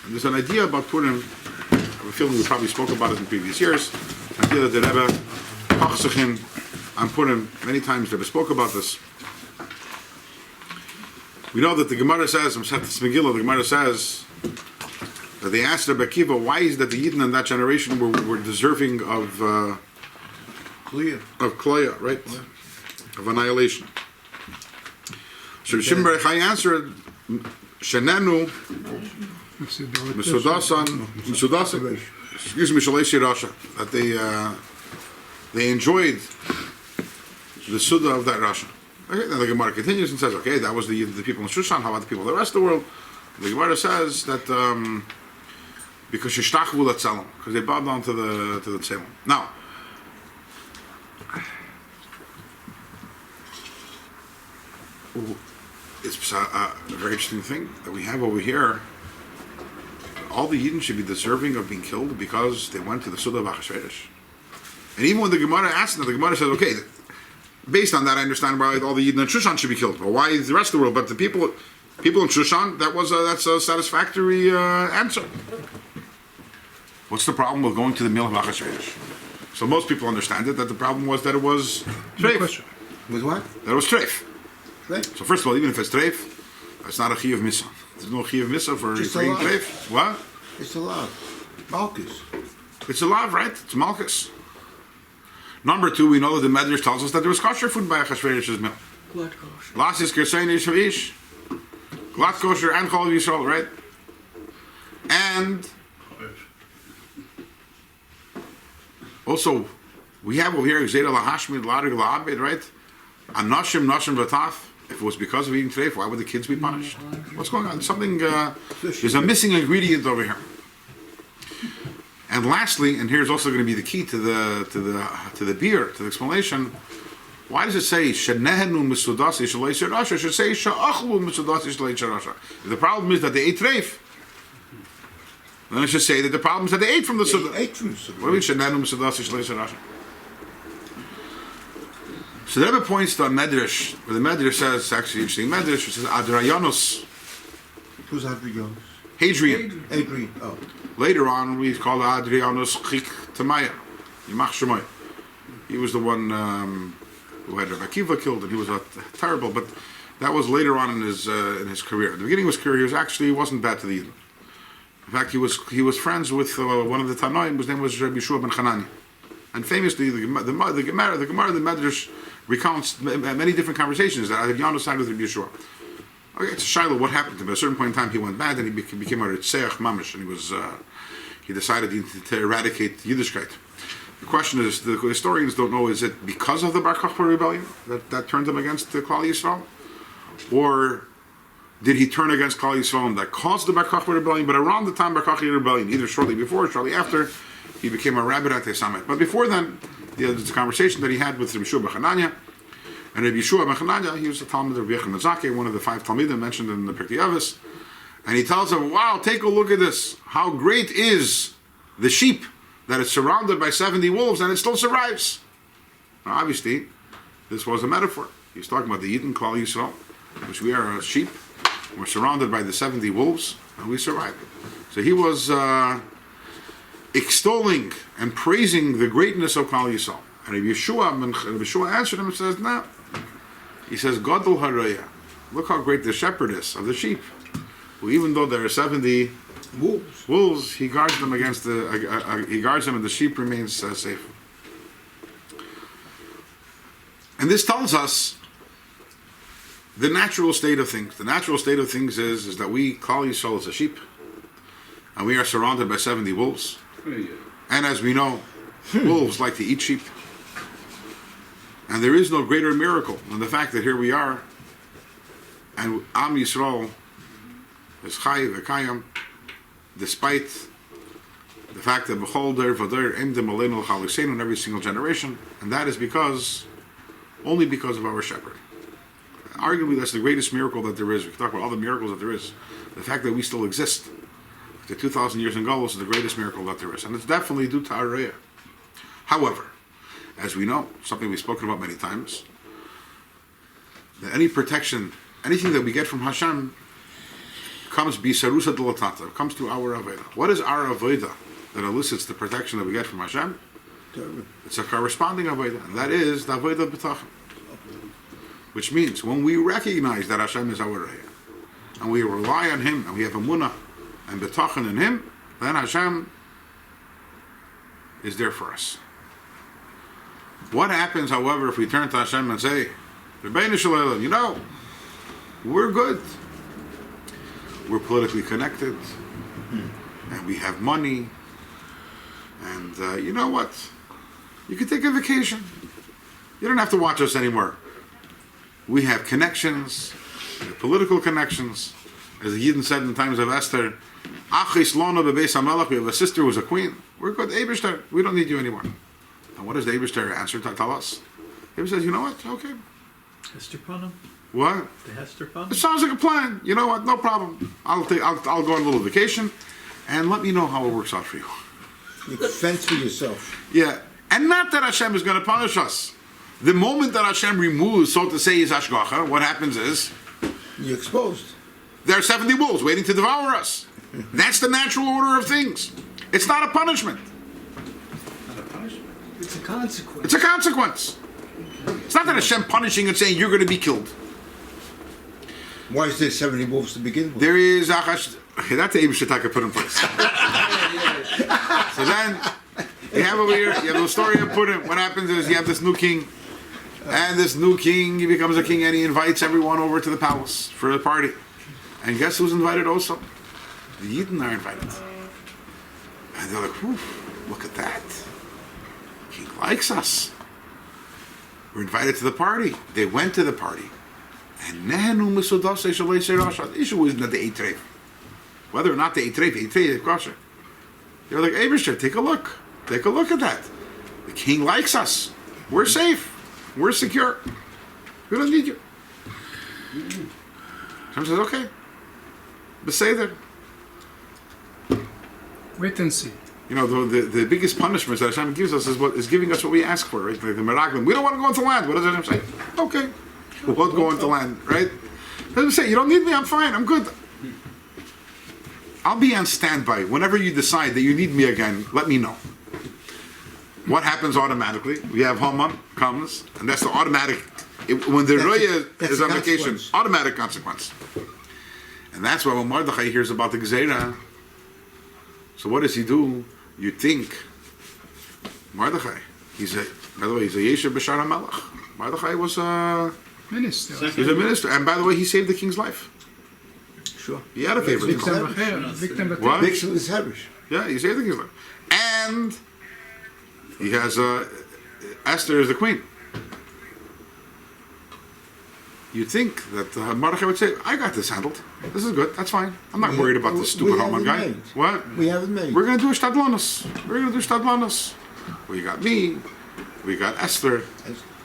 And there's an idea about Purim, I have a feeling we probably spoke about it in previous years, the idea that the Rebbe Pachsachin on Purim, many times the Rebbe spoke about this. We know that the Gemara says, the Gemara says, that they asked Rabbi Akiva, why is that the Yidden in that generation were deserving of Kloya, right? Yeah. Of annihilation. So Shimon Bar Yochai answered, Shenenu Mesudasan, excuse me, Shalei Rasha, that they enjoyed the Suda of that Rasha. Okay, then the Gemara continues and says, okay, that was the people in Shushan, how about the people of the rest of the world? The Gemara says that because Shishtachvu Latzalim, because they bowed down to the Tzelem. Now, it's a very interesting thing that we have over here. All the Yidden should be deserving of being killed because they went to the Suda of Achashverosh. And even when the Gemara asks them, the Gemara says, okay, based on that, I understand why all the Yidden in Shushan should be killed. But why is the rest of the world? But the people in Shushan, that's a satisfactory answer. What's the problem with going to the meal of Achashverosh? So most people understand it, that the problem was that it was treif. With what? That it was treif. Treif. So first of all, even if it's treif, it's not a chiyuv misa. There's no chiyuv misa for eating treif. What? It's a lav. Malchus. It's a lav, right? It's malchus. Number two, we know that the Medrash tells us that there was kosher food by Achashverosh's meal. Glatt kosher. Lasis kersein ish havish. Glatt kosher and chol Yisrael, right? And also, we have over here Zera lahashmid larig laabed, right? Anashim nashim v'taf. If it was because of eating treif, why would the kids be punished? What's going on? Something. There's a missing ingredient over here. And lastly, and here's also going to be the key to the beer, to the explanation. Why does it say shenehenu misudasi shalei shirasha? It should say sha'achlu misudasi shalei shirasha. If the problem is that they ate treif, then it should say that the problem is that they ate from the suda. What do you mean shenehenu misudasi shalei shirasha? So the Rebbe points to a Medrash, where the Medrash says, it's actually interesting Medrash, which says Adrayanos. Who's Adrianus? Hadrian. Oh. Later on, we call Adrianus Chik Tamaya, Yimach Shemoy. He was the one who had Rabbi Akiva killed, and he was terrible. But that was later on in his career. At the beginning of his career, he wasn't bad to the Yidden. In fact, he was friends with one of the Tanoim, whose name was Rabbi Shiur ben Hanani. And famously, the Gemara, the Medrash recounts many different conversations that Adrianus had with Rabbi Shiur. Okay, it's a shiloh. What happened to him? At a certain point in time, he went bad, and he became a Ritzeach Mamish, and he decided to eradicate Yiddishkeit. The question is, the historians don't know: is it because of the Bar Kokhba rebellion that turned him against the Klal Yisrael, or did he turn against Klal Yisrael and that caused the Bar Kokhba rebellion? But around the time Bar Kokhba rebellion, either shortly before or shortly after, he became a rabbi at Tamed. But before then, there's a conversation that he had with Rabbi Shiur ben Hanania. And Rabbi Shiur ben Hanania, he was a Talmud of Rabbi Yechon Zake, one of the 5 Talmidim mentioned in the Pirkei Avos. And he tells him, wow, take a look at this. How great is the sheep that is surrounded by 70 wolves and it still survives. Now, obviously, this was a metaphor. He's talking about the Yidden Klal Yisrael, which we are a sheep. We're surrounded by the 70 wolves and we survive. So he was extolling and praising the greatness of Klal Yisrael. And Rabbi Yeshua answered him and says, no. He says, Gadol Haraya. Look how great the shepherd is of the sheep. Who, even though there are 70 wolves, he guards them against he guards them, and the sheep remains safe. And this tells us the natural state of things. The natural state of things is that we, Klal Yisrael, as a sheep, and we are surrounded by 70 wolves. And as we know, wolves like to eat sheep. And there is no greater miracle than the fact that here we are, and Am Yisrael is Chai v'Kayam, despite the fact that B'chol Der V'der Emdim Aleinu L'Chaliseinu in every single generation, and that is only because of our shepherd. Arguably, that's the greatest miracle that there is. We can talk about all the miracles that there is. The fact that we still exist after 2,000 years in Galus is the greatest miracle that there is, and it's definitely due to Araya. However, as we know, something we've spoken about many times, that any protection, anything that we get from Hashem comes bisarusa delatata. It comes to our avodah. What is our avodah that elicits the protection that we get from Hashem? It's a corresponding avodah, and that is the avodah b'tachon. Which means when we recognize that Hashem is our Reya, and we rely on Him, and we have emunah and b'tachon in Him, then Hashem is there for us. What happens, however, if we turn to Hashem and say, Rebbeinu Shalom, you know, we're good. We're politically connected, and we have money, and you know what? You can take a vacation. You don't have to watch us anymore. We have connections, we have political connections. As the Yidden said in the times of Esther, Achis Lona bebeis hamelech, we have a sister who's a queen. We're good, Eibishter, we don't need you anymore. And what does the Eibishter answer to tell us? He says, you know what? Okay. Hester Purim? What? The Hester Purim? It sounds like a plan. You know what? No problem. I'll go on a little vacation, and let me know how it works out for you. You can fence for yourself. Yeah, and not that Hashem is going to punish us. The moment that Hashem removes, so to say, his hashgacha, what happens is You're exposed. there are 70 wolves waiting to devour us. That's the natural order of things. It's not a punishment. Not a punishment. It's a consequence. It's a consequence. It's not that Hashem punishing and saying you're going to be killed. Why is there 70 wolves to begin with? There is that's the Abish Shataka put in place. So then you have over here, you have the story of Purim. What happens is you have this new king, and this new king, he becomes a king and he invites everyone over to the palace for a party. And guess who's invited also? The Yidden are invited. And they're like, whew, look at that. The king likes us. We're invited to the party. They went to the party. And the issue isn't that they ate treif. Whether or not they ate treif, is kosher. They're like, Eibishter, take a look. Take a look at that. The king likes us. We're safe. We're secure. We don't need you. Hashem says, okay. Beseder. Wait and see. You know, the biggest punishment that Hashem gives us is giving us what we ask for, right? Like the Meraglim. We don't want to go into land. What does Hashem say? Okay. We won't go into land, right? Hashem say, you don't need me, I'm fine, I'm good. I'll be on standby. Whenever you decide that you need me again, let me know. What happens automatically? We have Haman comes, and that's the automatic. When the Roya is on vacation, automatic consequence. And that's why when Mordechai hears about the Gzeira, so what does he do? You think Mordechai, by the way, he's a Yesher B'Shar HaMelech. Mordechai was Minister. he's a minister, and by the way, he saved the king's life. Sure. He had a favor. Victim What? Makes it his Hebrew. Yeah, he saved the king's life, and he has Esther is the queen. You'd think that Mordechai would say, "I got this handled. This is good. That's fine. I'm not worried about this stupid Haman guy." Made. What? We haven't made. We're going to do a shtadlanus. We're going to do shtadlanus. We got me. We got Esther.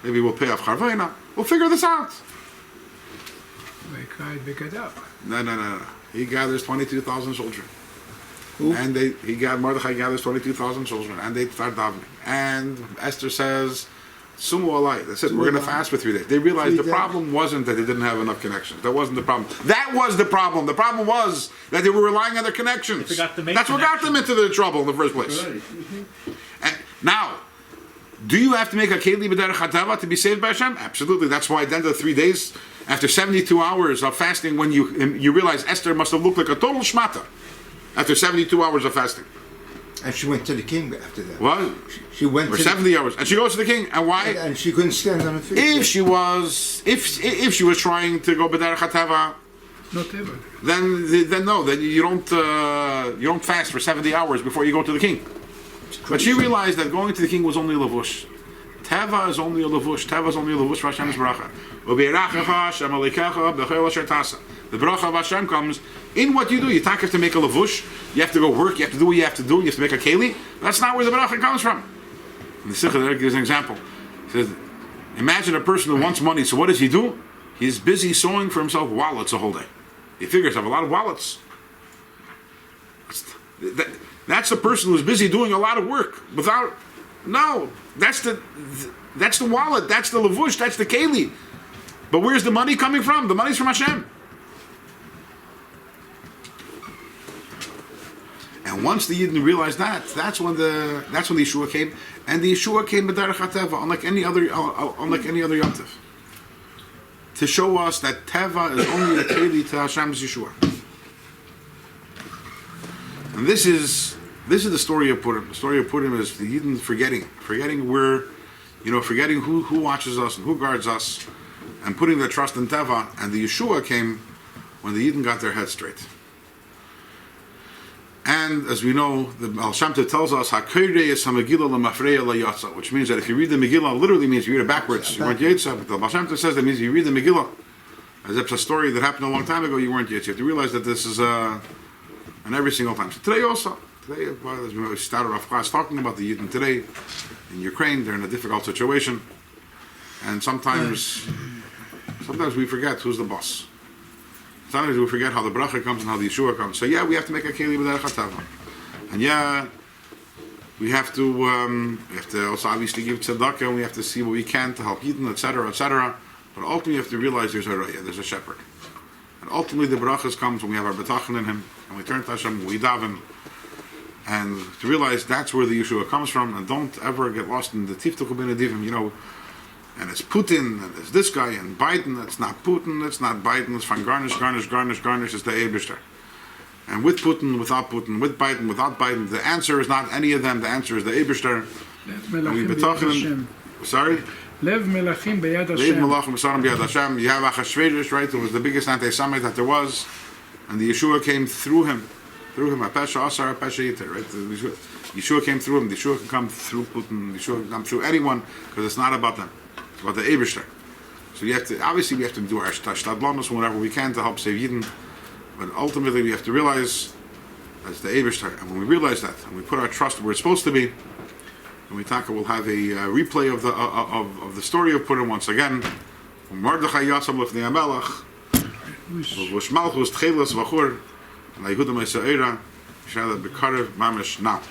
Maybe we'll pay off Charvena. We'll figure this out. They cried big it up. No. He gathers 22,000 children. Who? And Mordechai gathers 22,000 children, and they start davening. And Esther says, Sumu alai. That's it. We're going to fast for 3 days. They realized the problem wasn't that they didn't have enough connections. That wasn't the problem. That was the problem. The problem was that they were relying on their connections. They forgot to make That's what got them into the trouble in the first place. Right. And now, do you have to make a keli b'derech hatava to be saved by Hashem? Absolutely. That's why at the end of the 3 days, after 72 hours of fasting, when you realize Esther must have looked like a total shmata after 72 hours of fasting. And she went to the king after that. What? She went Or to 70 hours. And she goes to the king. And why? and she couldn't stand on her feet. If she was trying to go b'derech hatava, Not ever. then no, then you don't fast for 70 hours before you go to the king. But she realized that going to the king was only a lavush. Teva is only a lavush. Teva is only a lavush for Hashem's bracha. The bracha of Hashem comes in what you do. You have to make a lavush. You have to go work. You have to do what you have to do. You have to make a keli. That's not where the bracha comes from. And the Sikha there gives an example. He says, imagine a person who wants money. So what does he do? He's busy sewing for himself wallets a whole day. He figures I have a lot of wallets. That's the person who's busy doing a lot of work without. No, that's the wallet. That's the lavush. That's the keli. But where's the money coming from? The money's from Hashem. And once the Yidden realized that, that's when the Yeshua came, and the Yeshua came b'derech hateva, unlike any other Yom Tov, to show us that Teva is only a keli to Hashem's Yeshua. And this is the story of Purim. The story of Purim is the Yidden forgetting who watches us and who guards us, and putting their trust in Teva. And the Yeshua came when the Yidden got their head straight. And as we know, the Baal Shem Tov tells us, "Hakeirei es hamegillah lemafreya layatza," which means that if you read the Megillah, literally means you read it backwards. You weren't Yitzhak. But the Baal Shem Tov says that means you read the Megillah as if it's a story that happened a long time ago. You weren't Yitzhak. You have to realize that this is and every single time. So today also, as we started off class talking about the Yidden today in Ukraine, they're in a difficult situation, and sometimes we forget who's the boss. Sometimes we forget how the bracha comes and how the Yeshua comes. So yeah, we have to make a keli b'derech hateva, and yeah, we have to also obviously give tzedakah, and we have to see what we can to help Yidden, etc., etc. But ultimately, you have to realize there's a raya, there's a shepherd, and ultimately the brachas comes when we have our betachin in Him, and we turn to Hashem, we daven, and to realize that's where the Yeshua comes from, and don't ever get lost in the tiftuch ben adivim, and it's Putin, and it's this guy, and Biden. It's not Putin, it's not Biden, it's from garnish, it's the Eibishter. And with Putin, without Putin, with Biden, without Biden, the answer is not any of them, the answer is the Eibishter. And we've been talking, sorry? Lev melachim b'yad Lev Hashem. melachim b'yad Hashem. You have Achashverosh, right? It was the biggest anti-Semite that there was, and the Yeshua came through him. Apesha Asar, Apesha Yiter, right? Yeshua came through him. The Yeshua can come through Putin. The Yeshua can come through anyone, because it's not about them. It's about the Eibishter. So we have to do our shtadlanos and whatever we can to help save Yidden, but ultimately we have to realize that's the Eibishter. And when we realize that, and we put our trust where it's supposed to be, and we talk, we'll have a replay of the story of Purim once again. Mordechai Yatzam Lefnei HaMelech, V'Shmalchus Tchelas V'Chur, L'Yehuda Me'Se'era, Shada B'Karev Mamish now.